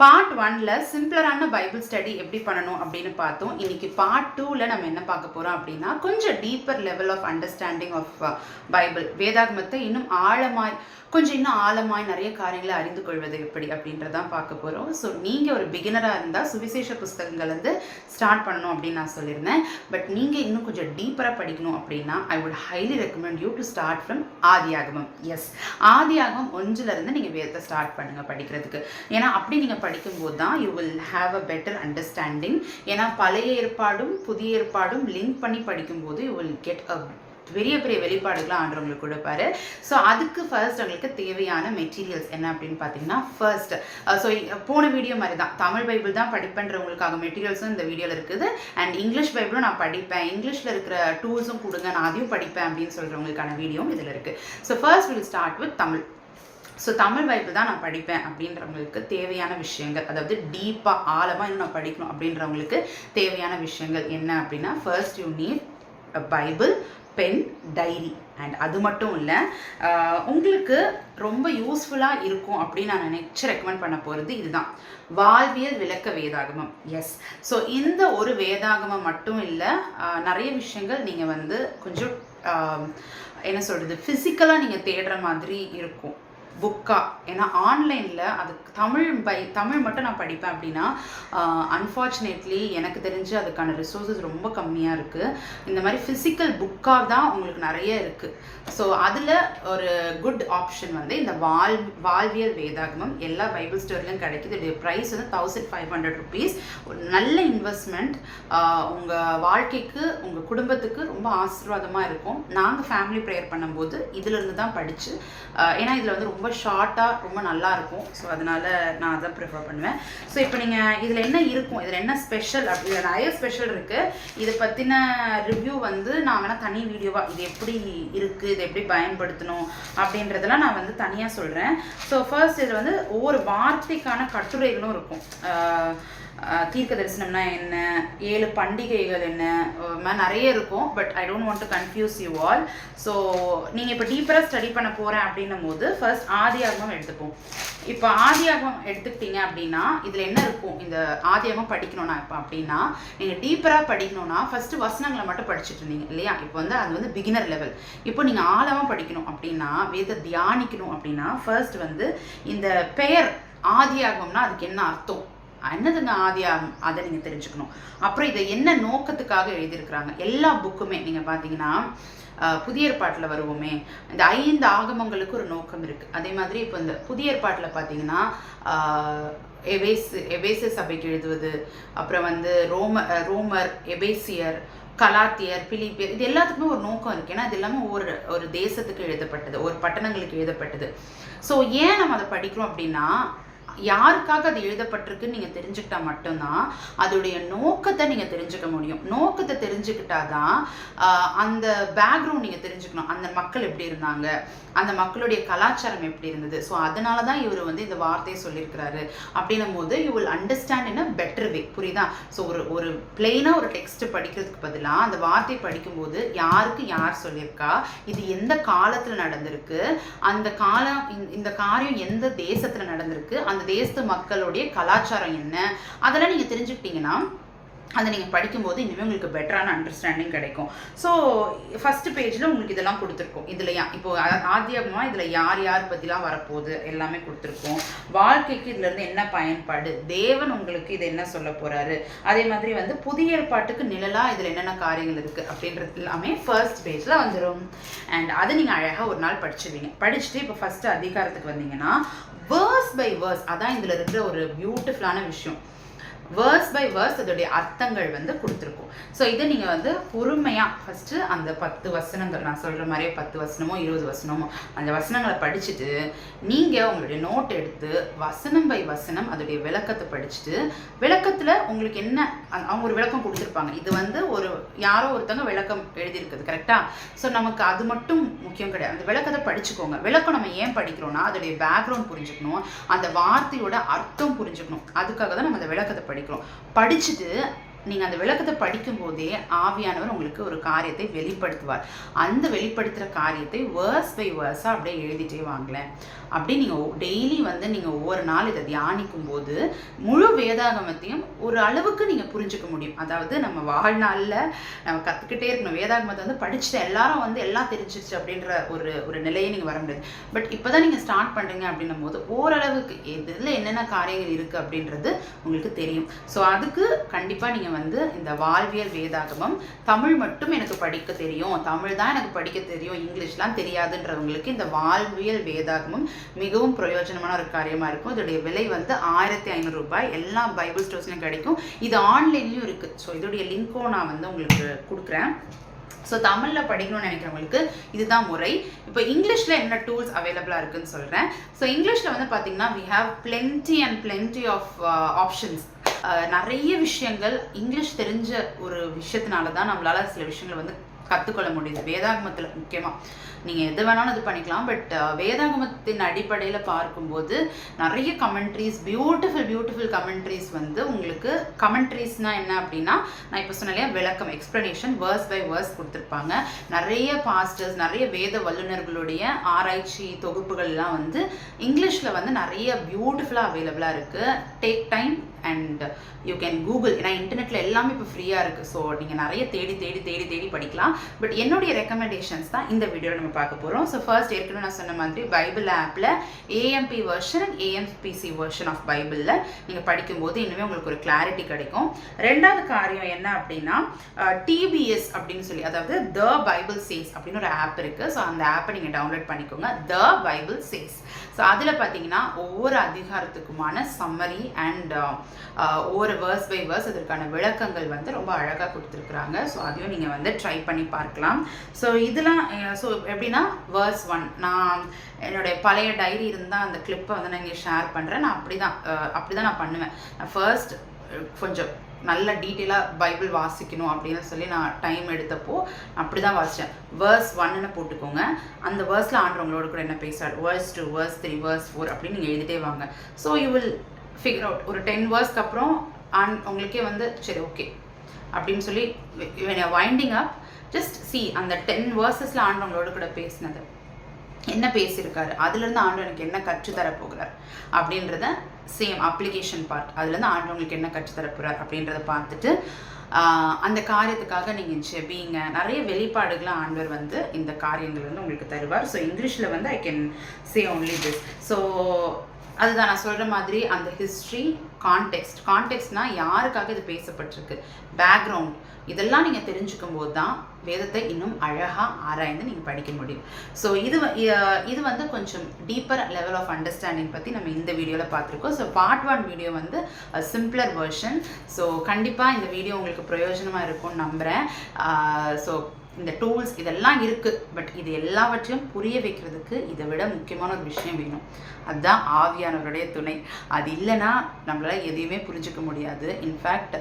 Part 1ல சிம்பிளரான Bible study எப்படி பண்ணணும் அப்படின்னு பார்த்தோம். இன்னைக்கு பார்ட் 2ல நம்ம என்ன பார்க்க போறோம் அப்படின்னா கொஞ்சம் deeper level of understanding of Bible, வேதாகமத்தை இன்னும் ஆழமாய் நிறைய காரியங்களை அறிந்து கொள்வது எப்படி அப்படின்றதான் பார்க்க போகிறோம். ஸோ நீங்கள் ஒரு பிகினராக இருந்தால் சுவிசேஷ புஸ்தகங்கள் வந்து ஸ்டார்ட் பண்ணணும் அப்படின்னு நான் சொல்லியிருந்தேன். பட் நீங்கள் இன்னும் கொஞ்சம் டீப்பராக படிக்கணும் அப்படின்னா I would highly recommend you to start from ஆதியாகமம். எஸ், ஆதியாகமம் 1லேருந்து நீங்கள் வேதத்தை ஸ்டார்ட் பண்ணுங்கள் படிக்கிறதுக்கு. ஏன்னா அப்படி நீங்கள் படிக்கும்போது தான் you will have a better understanding. ஏன்னா பழைய ஏற்பாடும் புதிய ஏற்பாடும் லிங்க் பண்ணி படிக்கும்போது யூ வில் கெட் அ பெரிய வெளிப்பாடுகளாக ஆண்டவங்களுக்கு கொடுப்பாரு. ஸோ அதுக்கு ஃபர்ஸ்ட் உங்களுக்கு தேவையான மெட்டீரியல்ஸ் என்ன அப்படின்னு பார்த்தீங்கன்னா, ஃபர்ஸ்ட் ஸோ போன வீடியோ மாதிரி தான் தமிழ் பைபிள் தான் படிப்பேன்றவங்களுக்காக மெட்டீரியல்ஸும் இந்த வீடியோவில் இருக்குது. அண்ட் இங்கிலீஷ் பைபிளும் நான் படிப்பேன், இங்கிலீஷில் இருக்கிற டூல்ஸும் கொடுங்க, நான் அதையும் படிப்பேன் அப்படின்னு சொல்கிறவங்களுக்கான வீடியோவும் இதில் இருக்குது. So first will start with Tamil. So Tamil Bible தான் நான் படிப்பேன் அப்படின்றவங்களுக்கு தேவையான விஷயங்கள், அதாவது டீப்பாக ஆழமாக இன்னும் நான் படிக்கணும் அப்படின்றவங்களுக்கு தேவையான விஷயங்கள் என்ன அப்படின்னா, first you need a Bible, pen, diary. And அது மட்டும் இல்லை, உங்களுக்கு ரொம்ப யூஸ்ஃபுல்லாக இருக்கும் அப்படின்னு நான் நினச்சி ரெக்கமெண்ட் பண்ண போகிறது இதுதான், வாழ்வியல் விளக்க வேதாகமம். எஸ், ஸோ இந்த ஒரு வேதாகமம் மட்டும் இல்லை, நிறைய விஷயங்கள் நீங்கள் வந்து கொஞ்சம் என்ன சொல்கிறது, ஃபிசிக்கலாக நீங்கள் தேடுற மாதிரி இருக்கும் புக்கா. ஏன்னா ஆன்லைனில் அது தமிழ் மட்டும் நான் படிப்பேன் அப்படின்னா அன்ஃபார்ச்சுனேட்லி எனக்கு தெரிஞ்சு அதுக்கான ரிசோர்ஸஸ் ரொம்ப கம்மியாக இருக்குது. இந்த மாதிரி ஃபிசிக்கல் புக்காக தான் உங்களுக்கு நிறைய இருக்குது. ஸோ அதில் ஒரு குட் ஆப்ஷன் வந்து இந்த வாழ்வியல் வேதாகமம் எல்லா பைபிள் ஸ்டோர்லையும் கிடைக்குது. இதோடைய ப்ரைஸ் வந்து 1500 rupees. ஒரு நல்ல இன்வெஸ்ட்மெண்ட், உங்கள் வாழ்க்கைக்கு உங்கள் குடும்பத்துக்கு ரொம்ப ஆசீர்வாதமாக இருக்கும். நாங்கள் ஃபேமிலி ப்ரேயர் பண்ணும்போது இதிலிருந்து தான் படித்து, ஏன்னா இதில் வந்து ரொம்ப ஷார்ட்டாக ரொம்ப நல்லாயிருக்கும். ஸோ அதனால் நான் அதை ப்ரிஃபர் பண்ணுவேன். ஸோ இப்போ நீங்கள் இதில் என்ன இருக்கும், இதில் என்ன ஸ்பெஷல் அப்படி நிறைய ஸ்பெஷல் இருக்குது. இதை பற்றின ரிவ்யூ வந்து நான் வேணால் தனி வீடியோவாக இது எப்படி இருக்குது, இதை எப்படி பயன்படுத்தணும் அப்படின்றதெல்லாம் நான் வந்து தனியாக சொல்கிறேன். ஸோ ஃபர்ஸ்ட் இதில் வந்து ஒவ்வொரு வார்த்தைக்கான கட்டுரைகளும் இருக்கும். தீர்க்க தரிசனம்னா என்ன, 7 பண்டிகைகள் என்ன, நிறைய இருக்கும். But I don't want to confuse you all. So நீங்கள் இப்போ டீப்பராக ஸ்டடி பண்ண போகிறேன் அப்படின்னும் போது ஃபர்ஸ்ட் ஆதியாகமம் எடுத்துப்போம். இப்போ ஆதியாகமம் எடுத்துக்கிட்டீங்க அப்படின்னா இதில் என்ன இருக்கும், இந்த ஆதியாகமம் படிக்கணும்னா இப்போ அப்படின்னா நீங்கள் டீப்பராக படிக்கணும்னா ஃபஸ்ட்டு வசனங்களை மட்டும் படிச்சுட்டு இருந்தீங்க இல்லையா. இப்போ வந்து அது வந்து பிகினர் லெவல். இப்போ நீங்கள் ஆழமாக படிக்கணும் அப்படின்னா, வேத தியானிக்கணும் அப்படின்னா ஃபர்ஸ்ட் வந்து இந்த பெயர் ஆதியாகமம்னா அதுக்கு என்ன அர்த்தம், என்னதுங்க ஆதியாகமம், அதை நீங்கள் தெரிஞ்சுக்கணும். அப்புறம் இதை என்ன நோக்கத்துக்காக எழுதியிருக்கிறாங்க, எல்லா புக்குமே நீங்கள் பார்த்தீங்கன்னா புதிய ஏற்பாட்டில் வருவோமே, இந்த 5 ஆகமங்களுக்கு ஒரு நோக்கம் இருக்குது. அதே மாதிரி இப்போ இந்த புதிய ஏற்பாட்டில் பார்த்தீங்கன்னா எபேசு சபைக்கு எழுதுவது, அப்புறம் வந்து ரோமர், எபேசியர், கலாத்தியர், பிலிப்பியர், இது எல்லாத்துக்குமே ஒரு நோக்கம் இருக்குது. ஏன்னா இது எல்லாமே ஒரு தேசத்துக்கு எழுதப்பட்டது, ஒரு பட்டணங்களுக்கு எழுதப்பட்டது. ஸோ ஏன் நம்ம அதை படிக்கிறோம் அப்படின்னா, யாருக்காக அது எழுதப்பட்டிருக்குன்னு நீங்கள் தெரிஞ்சுக்கிட்டா மட்டும்தான் அதோடைய நோக்கத்தை நீங்கள் தெரிஞ்சுக்க முடியும். நோக்கத்தை தெரிஞ்சுக்கிட்டாதான் அந்த பேக்ரவுண்ட் நீங்கள் தெரிஞ்சுக்கணும். அந்த மக்கள் எப்படி இருந்தாங்க, அந்த மக்களுடைய கலாச்சாரம் எப்படி இருந்தது. ஸோ அதனால தான் இவர் வந்து இந்த வார்த்தையை சொல்லியிருக்கிறாரு அப்படின்னும் போது you will understand in a better way. புரியுதா? ஸோ ஒரு பிளெயினாக ஒரு டெக்ஸ்ட் படிக்கிறதுக்கு பதிலாக அந்த வார்த்தையை படிக்கும்போது யாருக்கு யார் சொல்லியிருக்கா, இது எந்த காலத்தில் நடந்திருக்கு, அந்த காலம் இந்த காரியம் எந்த தேசத்தில் நடந்திருக்கு, அந்த தேசத்து மக்களுடைய கலாச்சாரம் என்ன, அதெல்லாம் நீங்கள் தெரிஞ்சுக்கிட்டீங்கன்னா அதை நீங்கள் படிக்கும்போது இனிமேல் உங்களுக்கு பெட்டரான அண்டர்ஸ்டாண்டிங் கிடைக்கும். ஸோ ஃபஸ்ட்டு பேஜில் உங்களுக்கு இதெல்லாம் கொடுத்துருக்கோம். இதுலையா இப்போ ஆதியாகமாக இதில் யார் பற்றிலாம் வரப்போகுது எல்லாமே கொடுத்துருக்கோம். வாழ்க்கைக்கு இதுலேருந்து என்ன பயன்பாடு, தேவன் உங்களுக்கு இதை என்ன சொல்ல போகிறாரு, அதே மாதிரி வந்து புதிய ஏற்பாட்டுக்கு நிழலாக இதில் என்னென்ன காரியங்கள் இருக்குது அப்படின்றது எல்லாமே ஃபர்ஸ்ட் பேஜில் வந்துடும். அண்ட் அதை நீங்கள் அழகாக ஒரு நாள் படிச்சுடுவீங்க. படிச்சுட்டு இப்போ ஃபஸ்ட்டு அதிகாரத்துக்கு வந்தீங்கன்னா வேர்ஸ் பை வேர்ஸ், அதான் இதில் இருக்கிற ஒரு பியூட்டிஃபுல்லான விஷயம். வேர்ஸ் பை வேர்ஸ் அதோடைய அர்த்தங்கள் வந்து கொடுத்துருக்கோம். ஸோ இதை நீங்கள் வந்து பொறுமையாக ஃபஸ்ட்டு அந்த 10 வசனங்கள், நான் சொல்கிற மாதிரியே 10 வசனமோ 20 வசனமோ அந்த வசனங்களை படிச்சுட்டு நீங்கள் உங்களுடைய நோட் எடுத்து வசனம் பை வசனம் அதோடைய விளக்கத்தை படிச்சுட்டு, விளக்கத்தில் உங்களுக்கு என்ன அவங்க ஒரு விளக்கம் கொடுத்துருப்பாங்க. இது வந்து யாரோ ஒருத்தவங்க விளக்கம் எழுதியிருக்குது கரெக்டாக. ஸோ நமக்கு அது மட்டும் முக்கியம் கிடையாது, அந்த விளக்கத்தை படிச்சுக்கோங்க. விளக்கம் நம்ம ஏன் படிக்கிறோன்னா அதோடைய பேக்ரவுண்ட் புரிஞ்சுக்கணும், அந்த வார்த்தையோட அர்த்தம் புரிஞ்சுக்கணும். அதுக்காக தான் நம்ம அந்த விளக்கத்தை படிக்கிறோம். படிச்சுட்டு நீங்கள் அந்த விளக்கத்தை படிக்கும்போதே ஆவியானவர் உங்களுக்கு ஒரு காரியத்தை வெளிப்படுத்துவார். அந்த வெளிப்படுத்துகிற காரியத்தை வேர்ஸ் பை வேர்ஸாக அப்படியே எழுதிட்டே வாங்கலேன். அப்படி நீங்கள் டெய்லி வந்து நீங்கள் ஒவ்வொரு நாள் இதை தியானிக்கும் போது முழு வேதாகமத்தையும் ஒரு அளவுக்கு நீங்கள் புரிஞ்சுக்க முடியும். அதாவது நம்ம வாழ்நாளில் நம்ம கற்றுக்கிட்டே இருக்கணும். வேதாகமத்தை வந்து படிச்சுட்டு எல்லாரும் வந்து எல்லாம் தெரிஞ்சிருச்சு அப்படின்ற ஒரு நிலையை நீங்கள் வர முடியாது. பட் இப்போ தான் நீங்கள் ஸ்டார்ட் பண்ணுறீங்க அப்படின்னும் போது ஓரளவுக்கு இதில் என்னென்ன காரியங்கள் இருக்குது அப்படின்றது உங்களுக்கு தெரியும். ஸோ அதுக்கு கண்டிப்பாக நீங்கள் வந்து இந்த வாழ்வியல் வேதாகமம் தமிழ் மட்டும் எனக்கு படிக்க தெரியும், தமிழ் தான் எனக்கு படிக்க தெரியும், இங்கிலீஷ்லாம் தெரியாதுன்றவங்களுக்கு இந்த வாழ்வியல் வேதாகமம் மிகவும் பிரயோஜனமான ஒரு காரியமாக இருக்கும். இதோடைய விலை வந்து 1500 ரூபாய். எல்லா பைபிள் ஸ்டோர்ஸ்லையும் கிடைக்கும். இது ஆன்லைன்லையும் இருக்குது. ஸோ இதோடைய லிங்க்கும் நான் வந்து உங்களுக்கு கொடுக்குறேன். ஸோ தமிழில் படிக்கணும்னு நினைக்கிறவங்களுக்கு இதுதான் முறை. இப்போ இங்கிலீஷில் என்ன டூல்ஸ் அவைலபிளாக இருக்குதுன்னு சொல்கிறேன். ஸோ இங்கிலீஷில் வந்து பார்த்தீங்கன்னா we have plenty of options. நிறைய விஷயங்கள் இங்கிலீஷ் தெரிஞ்ச ஒரு விஷயத்தினால தான் நம்மளால் சில விஷயங்கள் வந்து கற்றுக்கொள்ள முடியுது. வேதாகமத்தில் முக்கியமாக நீங்கள் எது வேணாலும் இது பண்ணிக்கலாம். பட் வேதாகமத்தின் அடிப்படையில் பார்க்கும்போது நிறைய கமெண்ட்ரிஸ், பியூட்டிஃபுல் கமெண்ட்ரிஸ் வந்து உங்களுக்கு கமெண்ட்ரிஸ்னால் என்ன அப்படின்னா, நான் இப்போ சொன்னாலே விளக்கம், எக்ஸ்ப்ளனேஷன் வேர்ஸ் பை வேர்ஸ் கொடுத்துருப்பாங்க. நிறைய பாஸ்டர்ஸ், நிறைய வேத வல்லுநர்களுடைய ஆராய்ச்சி தொகுப்புகள்லாம் வந்து இங்கிலீஷில் வந்து நிறைய பியூட்டிஃபுல்லாக அவைலபிளாக இருக்குது. Take time and you can Google. ஏன்னா இன்டர்நெட்டில் எல்லாமே இப்போ ஃப்ரீயாக இருக்குது. ஸோ நீங்கள் நிறைய தேடி படிக்கலாம். பட் என்னுடைய ரெக்கமெண்டேஷன்ஸ் தான் இந்த வீடியோவில் நம்ம பார்க்க போகிறோம். ஸோ ஃபர்ஸ்ட் ஏற்கனவே நான் சொன்ன மாதிரி பைபிள் ஆப்பில் AMP version and AMPC version of பைபிளில் நீங்கள் படிக்கும்போது இன்னுமே உங்களுக்கு ஒரு கிளாரிட்டி கிடைக்கும். ரெண்டாவது காரியம் என்ன அப்படின்னா, டிபிஎஸ் அப்படின்னு சொல்லி, அதாவது த பைபிள் சேஸ் அப்படின்னு ஒரு ஆப் இருக்குது. ஸோ அந்த ஆப்பை நீங்கள் டவுன்லோட் பண்ணிக்கோங்க, த பைபிள் சேஸ். ஸோ அதில் பார்த்தீங்கன்னா ஒவ்வொரு அதிகாரத்துக்குமான சம்மரி அண்ட் ஒவ்வொரு வேர்ஸ் பை வேர்ஸ் அதற்கான விளக்கங்கள் வந்து ரொம்ப அழகாக கொடுத்துருக்குறாங்க. ஸோ அதையும் நீங்கள் வந்து ட்ரை பண்ணி பார்க்கலாம். ஸோ இதெல்லாம் ஸோ எப்படின்னா, வேர்ஸ் 1 நான் என்னுடைய பழைய டைரி இருந்தால் அந்த கிளிப்பை வந்து நான் இங்கே ஷேர் பண்ணுறேன். நான் அப்படி தான் நான் பண்ணுவேன். நான் ஃபர்ஸ்ட் கொஞ்சம் நல்ல டீட்டெயிலாக பைபிள் வாசிக்கணும் அப்படின்னு சொல்லி நான் டைம் எடுத்தப்போ அப்படி தான் வாசித்தேன். வேர்ஸ் 1ன்னு போட்டுக்கோங்க. அந்த வேர்ஸில் ஆண்டவங்களோட கூட என்ன பேசுகிறார், வேர்ஸ் 2, வேர்ஸ் 3, வேர்ஸ் 4 அப்படின்னு நீங்கள் எழுதிட்டே வாங்க. So you will figure out. ஒரு 10 வேர்ஸ்க்கு அப்புறம் உங்களுக்கே வந்து சரி ஓகே அப்படின்னு சொல்லி வைண்டிங் அப் ஜஸ்ட் சி அந்த 10 வேர்ஸஸில் ஆண்டவங்களோட கூட பேசினது என்ன பேசியிருக்காரு, அதுலேருந்து ஆண்டவர் எனக்கு என்ன கற்றுத்தர போகிறார் அப்படின்றத சேம் அப்ளிகேஷன் பார்ட், அதுலேருந்து ஆண்டவங்களுக்கு என்ன கற்றுத்தர போகிறார் அப்படின்றத பார்த்துட்டு அந்த காரியத்துக்காக நீங்கள் ஜெபிங்க. நிறைய வெளிப்பாடுகளை ஆண்டவர் வந்து இந்த காரியங்கள் வந்து உங்களுக்கு தருவார். ஸோ இங்கிலீஷில் வந்து I can say only this. So அதுதான் நான் சொல்கிற மாதிரி அந்த ஹிஸ்ட்ரி, கான்டெக்ஸ்ட்னால் யாருக்காக இது பேசப்பட்டிருக்கு, பேக்ரவுண்ட், இதெல்லாம் நீங்கள் தெரிஞ்சுக்கும் போது தான் வேதத்தை இன்னும் அழகாக ஆராய்ந்து நீங்கள் படிக்க முடியும். ஸோ இது வந்து கொஞ்சம் டீப்பர் லெவல் ஆஃப் அண்டர்ஸ்டாண்டிங் பற்றி நம்ம இந்த வீடியோவில் பார்த்துருக்கோம். ஸோ பார்ட் 1 வீடியோ வந்து சிம்பிளர் வெர்ஷன். ஸோ கண்டிப்பாக இந்த வீடியோ உங்களுக்கு பிரயோஜனமாக இருக்கும்னு நம்புகிறேன். ஸோ இந்த டூல்ஸ் இதெல்லாம் இருக்குது. பட் இது எல்லாவற்றையும் புரிய வைக்கிறதுக்கு இதை விட முக்கியமான ஒரு விஷயம் வேணும். அதுதான் ஆவியானவருடைய துணை. அது இல்லைன்னா நம்மளால் எதையுமே புரிஞ்சிக்க முடியாது. இன்ஃபேக்ட்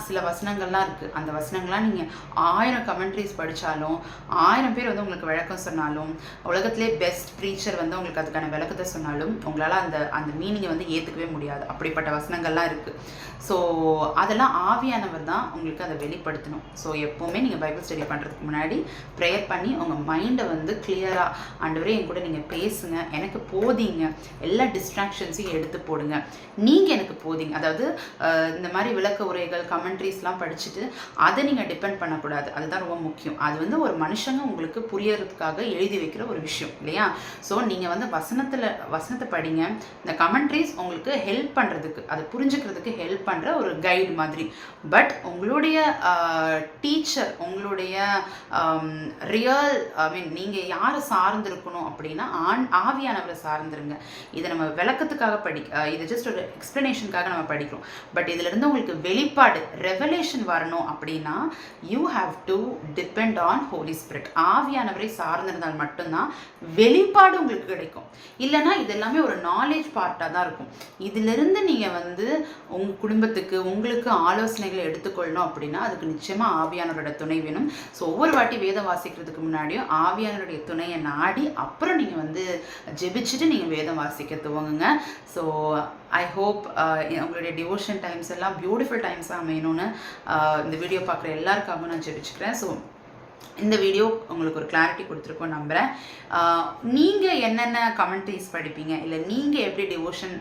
சில வசனங்கள்லாம் இருக்குது. அந்த வசனங்கள்லாம் நீங்கள் 1000 கமெண்ட்ரிஸ் படித்தாலும், 1000 பேர் வந்து உங்களுக்கு விளக்கம் சொன்னாலும், உலகத்திலே பெஸ்ட் ப்ரீச்சர் வந்து உங்களுக்கு அதுக்கான விளக்கத்தை சொன்னாலும் உங்களால் அந்த மீனிங்கை வந்து ஏற்றுக்கவே முடியாது. அப்படிப்பட்ட வசனங்கள்லாம் இருக்குது. ஸோ அதெல்லாம் ஆவியானவர் தான் உங்களுக்கு அதை வெளிப்படுத்தணும். ஸோ எப்போவுமே நீங்கள் பைபிள் ஸ்டடி பண்ணுறதுக்கு முன்னாடி ப்ரேயர் பண்ணி உங்கள் மைண்டை வந்து கிளியராக, ஆண்டவரே என் கூட நீங்கள் பேசுங்க, எனக்கு போதிங்க, எல்லா டிஸ்ட்ராக்ஷன்ஸையும் எடுத்து போடுங்க, நீங்கள் எனக்கு போதிங்க. அதாவது இந்த மாதிரி விளக்க உரைகள், கமெண்ட்ரிஸ்லாம் படிச்சுட்டு அதை நீங்கள் டிபெண்ட் பண்ணக்கூடாது. அதுதான் ரொம்ப முக்கியம். அது வந்து ஒரு மனுஷங்க உங்களுக்கு புரியறதுக்காக எழுதி வைக்கிற ஒரு விஷயம் இல்லையா? ஸோ நீங்கள் வந்து வசனத்தை படிங்க. இந்த கமெண்ட்ரிஸ் உங்களுக்கு ஹெல்ப் பண்ணுறதுக்கு, அதை புரிஞ்சுக்கிறதுக்கு ஹெல்ப் பண்ணுற ஒரு கைடு மாதிரி. பட் உங்களுடைய டீச்சர், உங்களுடைய ரியல் நீங்கள் யாரை சார்ந்திருக்கணும் அப்படின்னா ஆவியானவரை சார்ந்துருங்க. இதை நம்ம விளக்கத்துக்காக இது ஜஸ்ட் ஒரு எக்ஸ்பிளனேஷனுக்காக நம்ம படிக்கிறோம். பட் இதிலிருந்து உங்களுக்கு வெளிப்பாடு, ரெவலேஷன் வரணும் அப்படின்னா you have to depend on Holy Spirit. ஆவியானவரை சார்ந்திருந்தால் மட்டும்தான் வெளிப்பாடு உங்களுக்கு கிடைக்கும். இல்லைன்னா இது எல்லாமே ஒரு நாலேஜ் பார்ட்டாக தான் இருக்கும். இதிலிருந்து நீங்கள் வந்து உங்கள் குடும்பத்துக்கு, உங்களுக்கு ஆலோசனைகளை எடுத்துக்கொள்ளணும் அப்படின்னா அதுக்கு நிச்சயமாக ஆவியானவரோட துணை வேணும். ஸோ ஒவ்வொரு வாட்டி வேதம் வாசிக்கிறதுக்கு முன்னாடியும் ஆவியானவருடைய துணையை நாடி அப்புறம் நீங்கள் வந்து ஜெபிச்சுட்டு நீங்கள் வேதம் வாசிக்க துவங்குங்க. ஸோ ஐ ஹோப் உங்களுடைய டிவோஷன் டைம்ஸ் எல்லாம் பியூட்டிஃபுல் டைம்ஸாக அமையணும்னு இந்த வீடியோ பார்க்குற எல்லாருக்காகவும் நான் ஜெபிச்சுக்கிறேன். ஸோ இந்த வீடியோ உங்களுக்கு ஒரு கிளாரிட்டி கொடுத்துருக்கோம் நம்புகிறேன். நீங்கள் என்னென்ன கமெண்ட்ரிஸ் படிப்பீங்க, இல்லை நீங்கள் எப்படி டிவோஷன்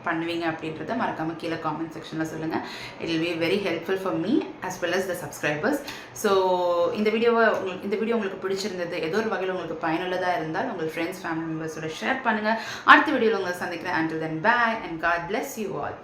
பண்ணுவீங்க அப்படின்றத மறக்காமல் கீழே காமெண்ட் செக்ஷனில் சொல்லுங்கள். It will be very helpful for me as well as the subscribers. So இந்த வீடியோ உங்களுக்கு பிடிச்சிருந்தது, ஏதோ ஒரு வகையில் உங்களுக்கு பயனுள்ளதாக இருந்தால் உங்கள் ஃப்ரெண்ட்ஸ் ஃபேமிலி மெம்பர்ஸோட ஷேர் பண்ணுங்கள். அடுத்த வீடியோவில் உங்களை சந்திக்கிறேன். Until then, bye and God bless you all.